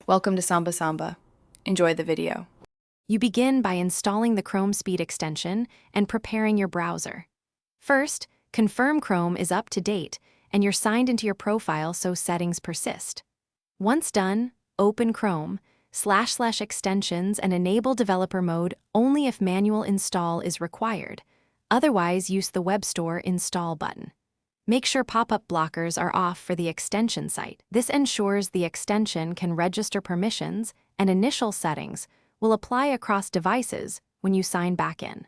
Welcome to Samba Samba. Enjoy the video. You begin by installing the Chrome Speed extension and preparing your browser. First, confirm Chrome is up to date and you're signed into your profile so settings persist. Once done, open Chrome, / extensions and enable developer mode only if manual install is required. Otherwise, use the Web Store install button. Make sure pop-up blockers are off for the extension site. This ensures the extension can register permissions and initial settings will apply across devices when you sign back in.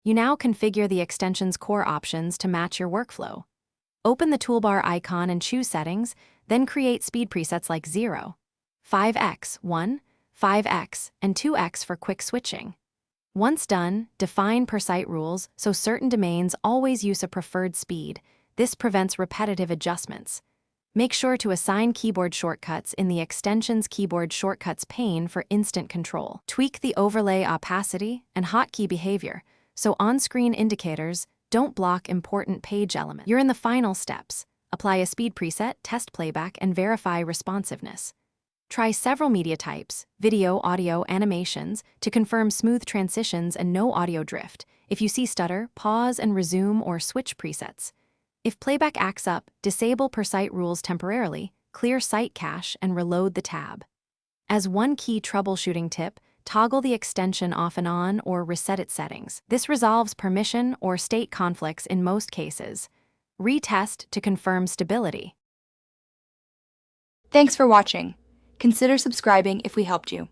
You now configure the extension's core options to match your workflow. Open the toolbar icon and choose Settings, then create speed presets like 0, 5x, 1, 5x, and 2x for quick switching. Once done, define per site rules so certain domains always use a preferred speed. This prevents repetitive adjustments. Make sure to assign keyboard shortcuts in the extension's keyboard shortcuts pane for instant control. Tweak the overlay opacity and hotkey behavior so on-screen indicators don't block important page elements. You're in the final steps. Apply a speed preset, test playback, and verify responsiveness. Try several media types, video, audio, animations, to confirm smooth transitions and no audio drift. If you see stutter, pause and resume or switch presets. If playback acts up, disable per site rules temporarily, clear site cache, and reload the tab. As one key troubleshooting tip, toggle the extension off and on or reset its settings. This resolves permission or state conflicts in most cases. Retest to confirm stability. Thanks for watching. Consider subscribing if we helped you.